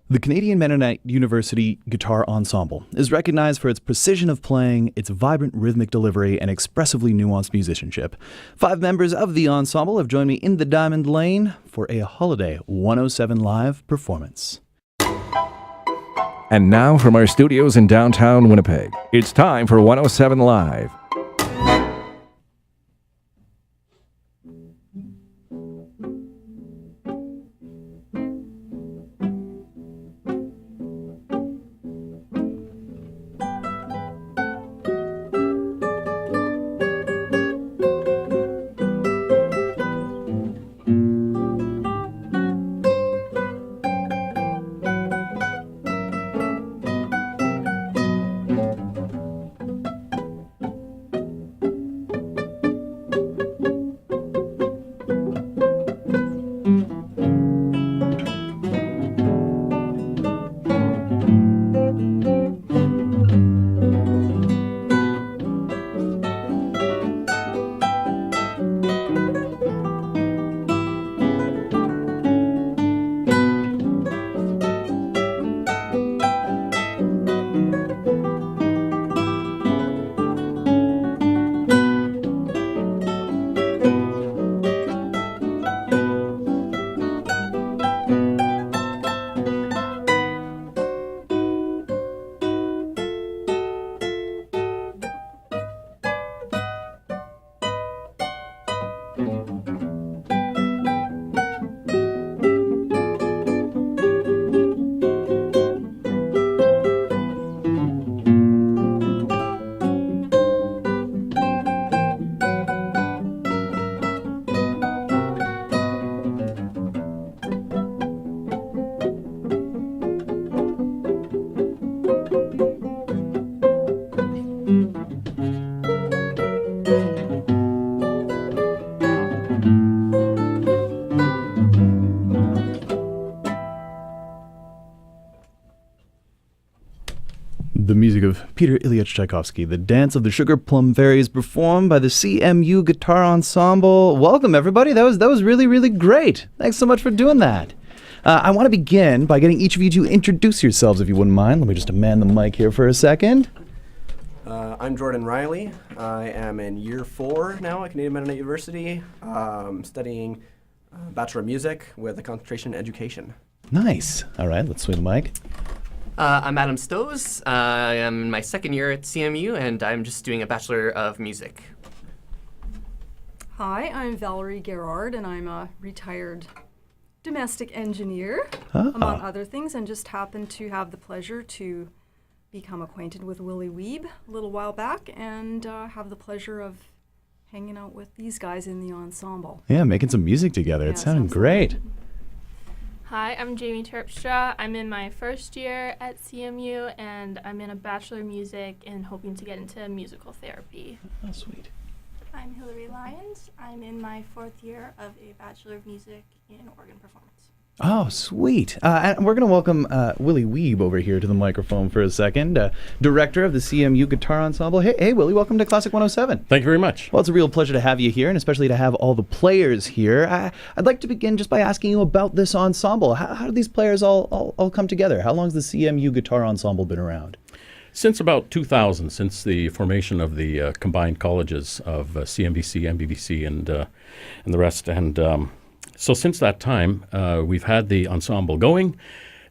The Canadian Mennonite University Guitar Ensemble is recognized for its precision of playing, its vibrant rhythmic delivery, and expressively nuanced musicianship. 5 members of the ensemble have joined me in the Diamond Lane for a holiday 107 Live performance. And now from our studios in downtown Winnipeg, it's time for 107 Live. The music of Peter Ilyich Tchaikovsky, The Dance of the Sugar Plum Fairies, performed by the CMU Guitar Ensemble. Welcome, everybody. That was really, really great. Thanks so much for doing that. I want to begin by getting each of you to introduce yourselves, if you wouldn't mind. Let me just man the mic here for a second. I'm Jordan Riley. I am in year 4 now at Canadian Mennonite University, studying Bachelor of Music with a concentration in education. Nice. All right, let's swing the mic. I'm Adam Stowes. I am in my second year at CMU, and I'm just doing a Bachelor of Music. Hi, I'm Valerie Gerard, and I'm a retired domestic engineer, Ah. among other things, and just happened to have the pleasure to become acquainted with Willie Wiebe a little while back, and have the pleasure of hanging out with these guys in the ensemble. Yeah, making some music together. It Yes, sounded absolutely. great. Hi, I'm Jamie Terpstra. I'm in my first year at CMU, and I'm in a Bachelor of Music and hoping to get into musical therapy. Oh, sweet. I'm Hillary Lyons. I'm in my 4th year of a Bachelor of Music in organ performance. Oh, sweet. And we're going to welcome Willie Wiebe over here to the microphone for a second, director of the CMU Guitar Ensemble. Hey, Willie, welcome to Classic 107. Thank you very much. Well, it's a real pleasure to have you here, and especially to have all the players here. I'd like to begin just by asking you about this ensemble. How did these players all come together? How long has the CMU Guitar Ensemble been around? Since about 2000, since the formation of the combined colleges of CMBC, MBBC, and the rest, and so since that time, we've had the ensemble going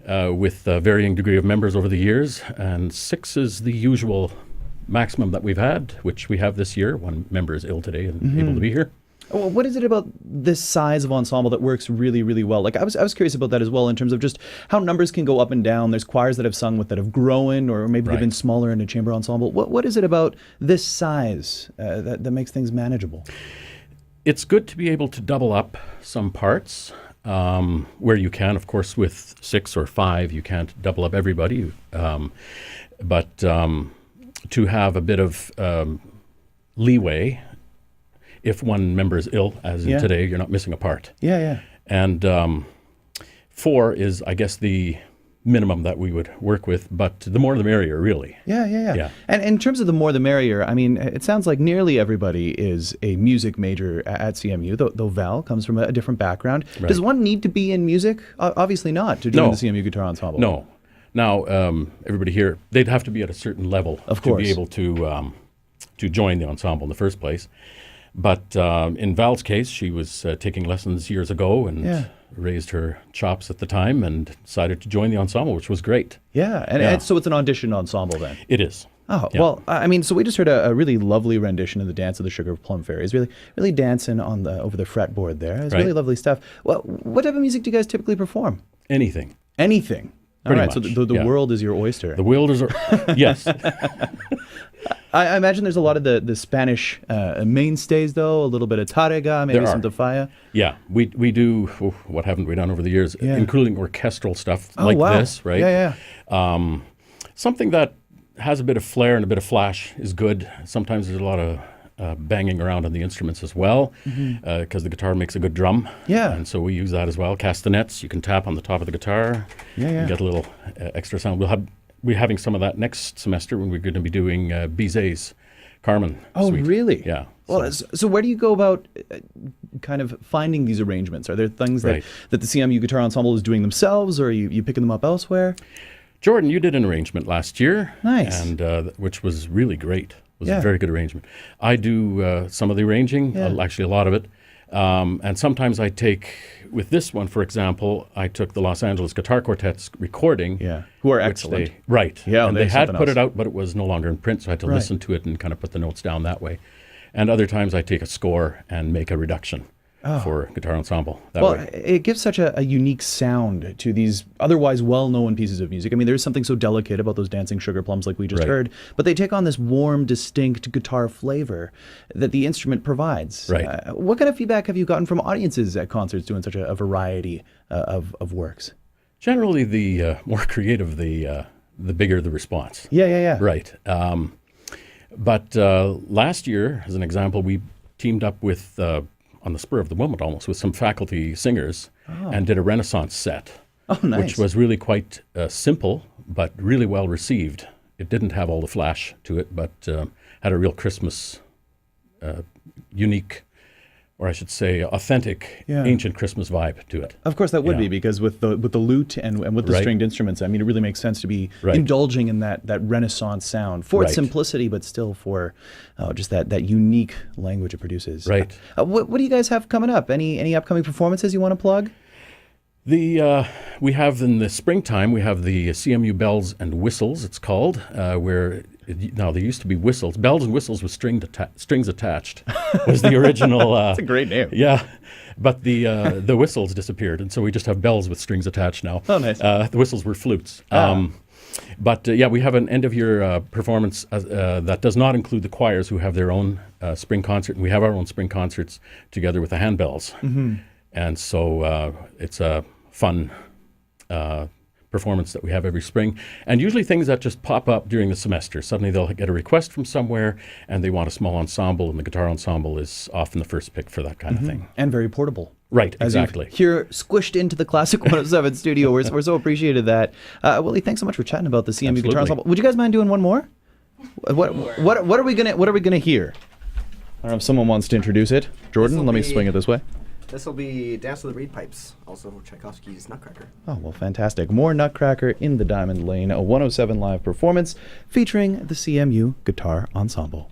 with a varying degree of members over the years, and 6 is the usual maximum that we've had, which we have this year. 1 member is ill today and able to be here. Well, what is it about this size of ensemble that works really, really well? Like I was curious about that as well, in terms of just how numbers can go up and down. There's choirs that have sung with that have grown, or maybe they've been smaller in a chamber ensemble. What is it about this size that makes things manageable? It's good to be able to double up some parts where you can. Of course, with 6 or 5, you can't double up everybody. But to have a bit of leeway, if one member is ill, as in today, you're not missing a part. Yeah. And 4 is, I guess, the minimum that we would work with, but the more the merrier, really. Yeah. And in terms of the more the merrier, I mean, it sounds like nearly everybody is a music major at CMU, though Val comes from a different background. Right. Does one need to be in music? Obviously not, to join No. the CMU Guitar Ensemble. No. Now, everybody here, they'd have to be at a certain level Of to course. be able to join the ensemble in the first place. But in Val's case, she was taking lessons years ago and raised her chops at the time and decided to join the ensemble, which was great. Yeah, and so it's an audition ensemble then. It is. Oh, Yeah. well, I mean, so we just heard a really lovely rendition of the Dance of the Sugar Plum Fairies, really dancing over the fretboard there. It's Right. really lovely stuff. Well, what type of music do you guys typically perform? Anything. Anything. All Pretty right, so much, the yeah. world is your oyster. The wilders are, yes. I imagine there's a lot of the Spanish mainstays, though, a little bit of tarega, maybe There some are. tafaya. Yeah, we do, what haven't we done over the years, Yeah. including orchestral stuff Oh, like wow. this, right? Yeah. Something that has a bit of flair and a bit of flash is good. Sometimes there's a lot of banging around on the instruments as well, because the guitar makes a good drum. Yeah. And so we use that as well. Castanets, you can tap on the top of the guitar. Yeah. And get a little extra sound. We're having some of that next semester when we're going to be doing Bizet's Carmen Oh, suite. really? Yeah. Well, so where do you go about kind of finding these arrangements? Are there things Right. that the CMU Guitar Ensemble is doing themselves, or are you picking them up elsewhere? Jordan, you did an arrangement last year. Nice. And which was really great. It was Yeah. a very good arrangement. I do some of the arranging, Yeah. actually a lot of it. And sometimes I take, with this one, for example, I took the Los Angeles Guitar Quartet's recording. Yeah. Who are which excellent. Right. Yeah, And they they have had something put else. it out, but it was no longer in print, so I had to Right. listen to it and kind of put the notes down that way. And other times I take a score and make a reduction for guitar ensemble that Well, way. it gives such a unique sound to these otherwise well-known pieces of music. I mean, there's something so delicate about those dancing sugar plums like we just Right. heard, but they take on this warm, distinct guitar flavor that the instrument provides. Right. What kind of feedback have you gotten from audiences at concerts doing such a variety of works? Generally, the more creative, the bigger the response. Yeah. Right. But last year, as an example, we teamed up with, on the spur of the moment almost, with some faculty singers and did a Renaissance set, Oh, nice. which was really quite simple, but really well received. It didn't have all the flash to it, but had a real Christmas, unique, or I should say authentic, Yeah. ancient Christmas vibe to it. Of course, that would Yeah. be, because with the lute and with the Right. stringed instruments, I mean, it really makes sense to be Right. indulging in that Renaissance sound for its Right. simplicity, but still for just that unique language it produces. Right. What do you guys have coming up? Any upcoming performances you want to plug? We have in the springtime, we have the CMU Bells and Whistles, it's called, where now there used to be whistles. Bells and whistles with strings attached was the original. That's a great name. Yeah, but the whistles disappeared, and so we just have bells with strings attached now. Oh, nice. The whistles were flutes. But we have an end-of-year performance that does not include the choirs, who have their own spring concert, and we have our own spring concerts together with the handbells. Mm-hmm. And so it's a fun performance that we have every spring, and usually things that just pop up during the semester. Suddenly they'll get a request from somewhere, and they want a small ensemble, and the guitar ensemble is often the first pick for that kind of thing. And very portable. Right, As you've exactly. here squished into the Classic 107 studio. We're so appreciated that. Willie, thanks so much for chatting about the CMU Guitar Absolutely. Ensemble. Would you guys mind doing one more? What are we gonna hear? I don't know if someone wants to introduce it. Jordan, This'll let me be- swing it this way. This will be Dance of the Reed Pipes, also Tchaikovsky's Nutcracker. Oh, well, fantastic. More Nutcracker in the Diamond Lane, a 107 live performance featuring the CMU Guitar Ensemble.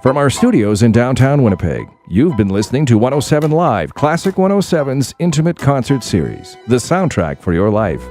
From our studios in downtown Winnipeg, you've been listening to 107 Live, Classic 107's intimate concert series, the soundtrack for your life.